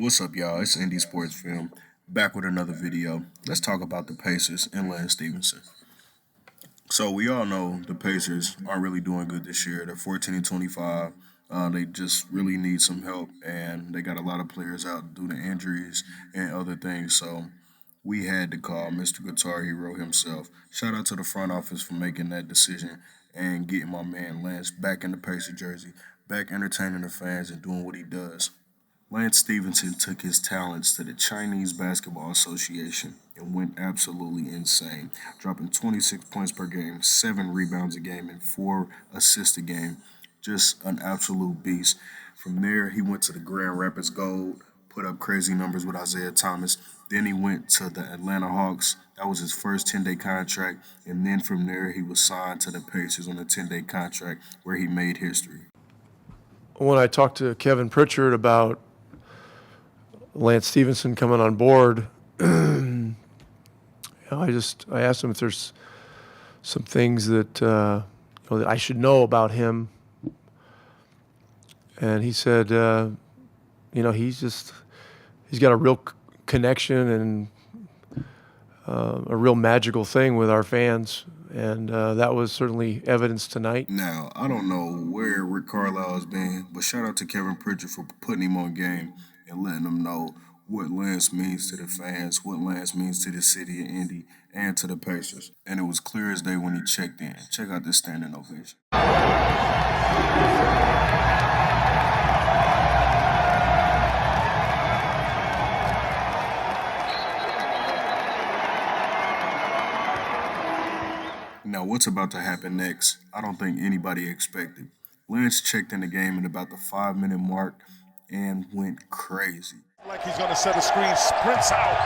What's up, y'all? It's Indy Sports Film, back with another video. Let's talk about the Pacers and Lance Stephenson. So we all know the Pacers aren't really doing good this year. They're 14-25. They just really need some help, and they got a lot of players out due to injuries and other things. So we had to call Mr. Guitar Hero himself. Shout out to the front office for making that decision and getting my man Lance back in the Pacer jersey, back entertaining the fans and doing what he does. Lance Stephenson took his talents to the Chinese Basketball Association and went absolutely insane, dropping 26 points per game, 7 rebounds a game, and 4 assists a game. Just an absolute beast. From there, he went to the Grand Rapids Gold, put up crazy numbers with Isaiah Thomas. Then he went to the Atlanta Hawks. That was his first 10-day contract. And then from there, he was signed to the Pacers on a 10-day contract where he made history. When I talked to Kevin Pritchard about Lance Stephenson coming on board, I asked him if there's some things that that I should know about him, and he said, he's got a real connection and a real magical thing with our fans, and that was certainly evidence tonight. Now, I don't know where Rick Carlisle has been, but shout out to Kevin Pritchard for putting him on game and letting them know what Lance means to the fans, what Lance means to the city of Indy, and to the Pacers. And it was clear as day when he checked in. Check out this standing ovation. Now, what's about to happen next, I don't think anybody expected. Lance checked in the game at about the 5-minute mark and went crazy. Like he's going to set a screen, sprints out,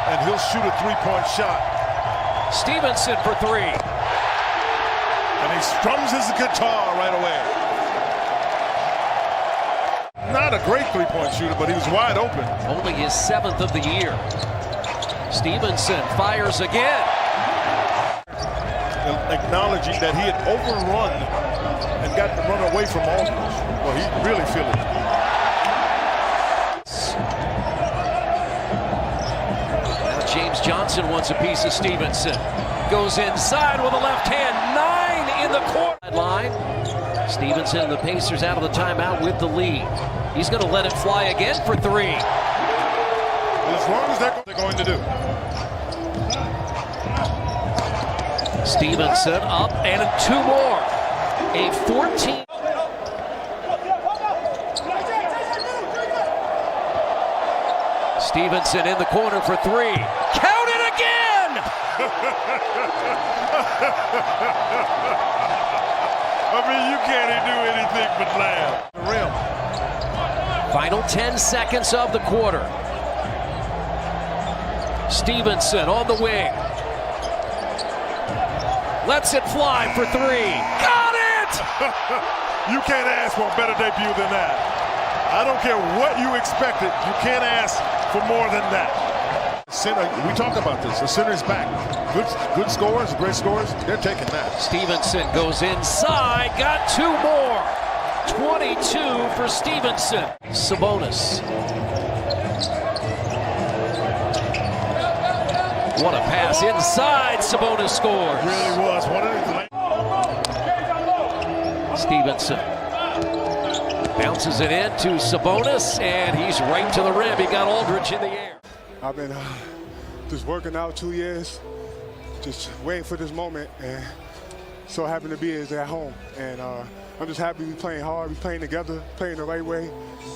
and he'll shoot a three-point shot. Stephenson for three. And he strums his guitar right away. Not a great three-point shooter, but he was wide open. Only his 7th of the year. Stevenson fires again. Acknowledging that he had overrun and got run away from Aldridge. Well, he really feeling it. James Johnson wants a piece of Stevenson. Goes inside with a left hand. 9 in the court line. Stevenson and the Pacers out of the timeout with the lead. He's going to let it fly again for 3. As long as they're going to do. Stevenson up and 2 more. A 14. Stevenson in the corner for 3. Count it again! I mean, you can't do anything but laugh. The rim. Final 10 seconds of the quarter. Stevenson on the wing. Lets it fly for 3. Got it! You can't ask for a better debut than that. I don't care what you expected. You can't ask for more than that. Center, we talked about this. The center is back. Good scorers, great scorers. They're taking that. Stevenson goes inside. Got 2 more. 22 for Stevenson. Sabonis. What a pass inside. Sabonis scores. It really was. Stevenson bounces it in to Sabonis, and he's right to the rim. He got Aldridge in the air. I've been just working out 2 years, just waiting for this moment, and so happy to be here at home. And I'm just happy we're playing hard, we're playing together, playing the right way,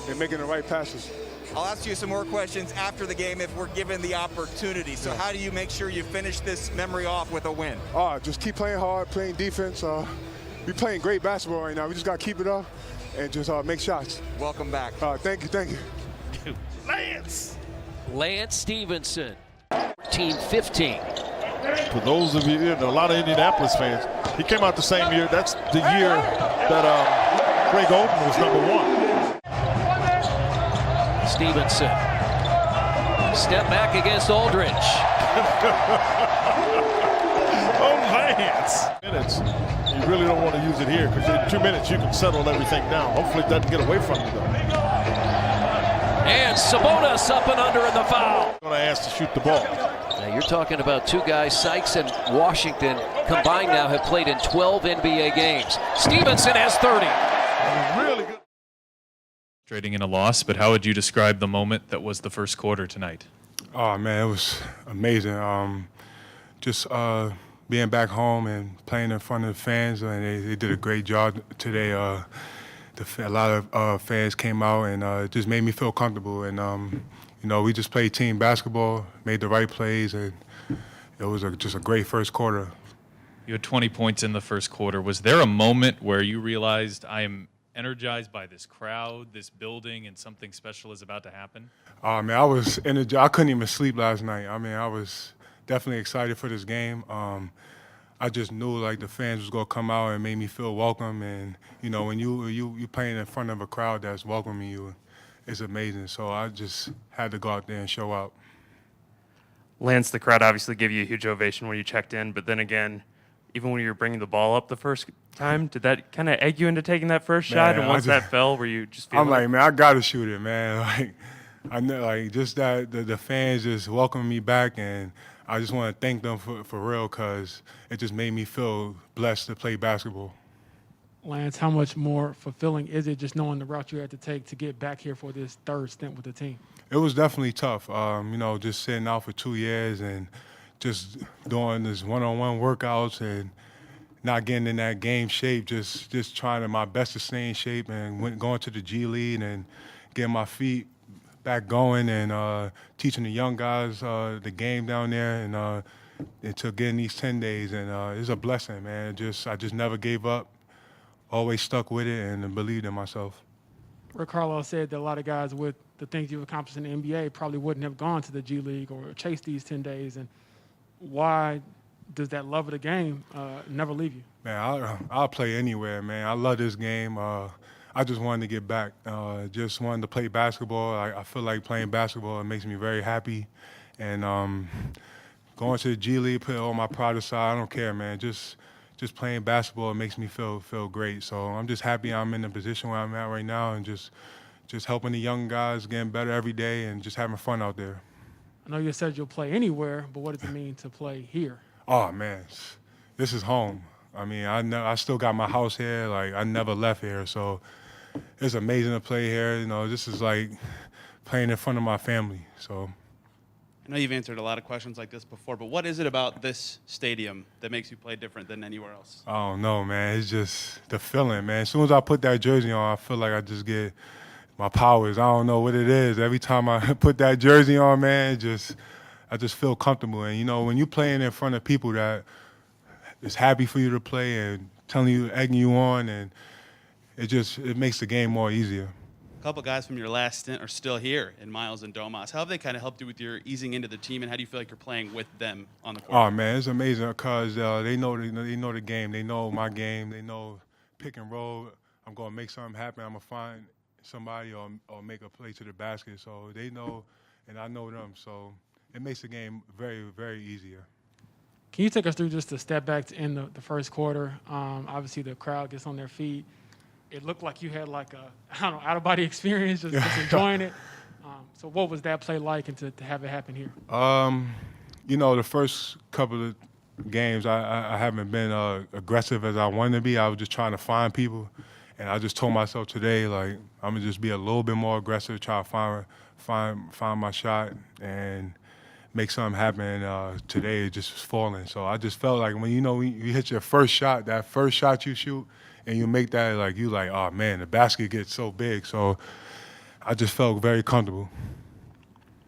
and making the right passes. I'll ask you some more questions after the game if we're given the opportunity. So how do you make sure you finish this memory off with a win? Just keep playing hard, playing defense. We're playing great basketball right now. We just got to keep it up and just make shots. Welcome back. Thank you. Lance Stephenson, team 15. For those of you, a lot of Indianapolis fans, he came out the same year. That's the year that Greg Oden was #1. Stevenson. Step back against Aldridge. Oh, Lance. Minutes. You really don't want to use it here because in 2 minutes you can settle everything down. Hopefully it doesn't get away from you, though. And Sabonis up and under in the foul. Going to ask to shoot the ball. Now you're talking about two guys, Sykes and Washington, combined now have played in 12 NBA games. Stephenson has 30. Really good. Trading in a loss, but how would you describe the moment that was the first quarter tonight? Oh, man, it was amazing. Just being back home and playing in front of the fans, and they did a great job today. A lot of fans came out, and it just made me feel comfortable. And, we just played team basketball, made the right plays, and it was just a great first quarter. You had 20 points in the first quarter. Was there a moment where you realized I am energized by this crowd, this building, and something special is about to happen? Man, I was energized. I couldn't even sleep last night. I mean, I was definitely excited for this game. I just knew like the fans was gonna come out and made me feel welcome. And when you playing in front of a crowd that's welcoming you, it's amazing. So I just had to go out there and show out. Lance, the crowd obviously gave you a huge ovation when you checked in, but then again, even when you were bringing the ball up the first time, did that kind of egg you into taking that first shot? And once that fell, were you just feeling I'm like, man, I gotta shoot it, man. Like, I know, like, just that the fans just welcomed me back, and I just want to thank them for real, because it just made me feel blessed to play basketball. Lance, how much more fulfilling is it just knowing the route you had to take to get back here for this third stint with the team? It was definitely tough. Just sitting out for 2 years and just doing this one-on-one workouts and not getting in that game shape, just trying my best to stay in shape, and going to the G League and getting my feet back going, and teaching the young guys the game down there, and until getting these 10 days. And it's a blessing, man. I just never gave up, always stuck with it, and believed in myself. Rick Carlisle said that a lot of guys with the things you've accomplished in the NBA probably wouldn't have gone to the G League or chased these 10 days. And why does that love of the game never leave you? Man, I'll play anywhere, man. I love this game. I just wanted to get back. Just wanted to play basketball. I feel like playing basketball, it makes me very happy. And going to the G League, put all my pride aside, I don't care, man. Just playing basketball, it makes me feel great. So I'm just happy I'm in the position where I'm at right now, and just helping the young guys getting better every day and just having fun out there. I know you said you'll play anywhere, but what does it mean to play here? Oh, man, this is home. I mean, I still got my house here. Like, I never left here, so it's amazing to play here. This is like playing in front of my family. So I know you've answered a lot of questions like this before, but what is it about this stadium that makes you play different than anywhere else? I don't know, man. It's just the feeling, man. As soon as I put that jersey on, I feel like I just get my powers. I don't know what it is. Every time I put that jersey on, man, I just feel comfortable. And, when you're playing in front of people that is happy for you to play and telling you, egging you on, and it makes the game more easier. A couple guys from your last stint are still here in Miles and Domas. How have they kind of helped you with your easing into the team, and how do you feel like you're playing with them on the court? Oh, man, it's amazing because they know the game. They know my game. They know pick and roll. I'm going to make something happen. I'm going to find somebody or make a play to the basket. So they know, and I know them. So it makes the game very, very easier. Can you take us through just the step back to end the first quarter? Obviously, the crowd gets on their feet. It looked like you had like a, out-of-body experience, just enjoying it. So what was that play like, and to have it happen here? The first couple of games, I haven't been aggressive as I wanted to be. I was just trying to find people. And I just told myself today, like, I'm going to just be a little bit more aggressive, try to find my shot and make something happen. Today, it just was falling. So I just felt like when you hit your first shot, that first shot you shoot, and you make that, like, oh, man, the basket gets so big. So I just felt very comfortable.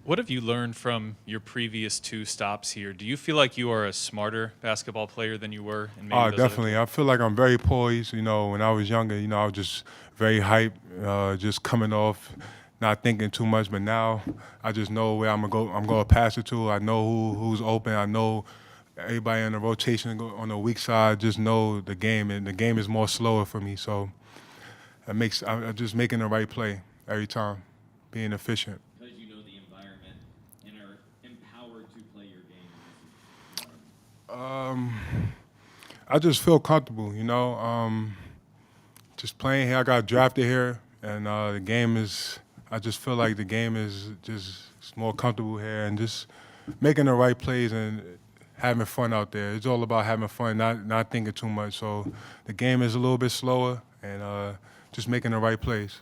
What have you learned from your previous 2 stops here? Do you feel like you are a smarter basketball player than you were? Definitely. I feel like I'm very poised. When I was younger, I was just very hyped, just coming off, not thinking too much. But now I just know where I'm going to pass it to. I know who's open. I know everybody in the rotation on the weak side. Just know the game, and the game is more slower for me. So I'm just making the right play every time, being efficient. I just feel comfortable, just playing here. I got drafted here, and the game is, I just feel like the game is just more comfortable here and just making the right plays and having fun out there. It's all about having fun, not thinking too much. So the game is a little bit slower and just making the right plays.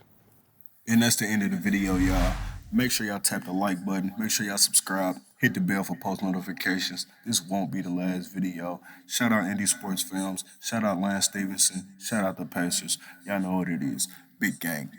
And that's the end of the video, y'all. Make sure y'all tap the like button. Make sure y'all subscribe. Hit the bell for post notifications. This won't be the last video. Shout out INDY Sports Films. Shout out Lance Stephenson. Shout out the Pacers. Y'all know what it is. Big gang.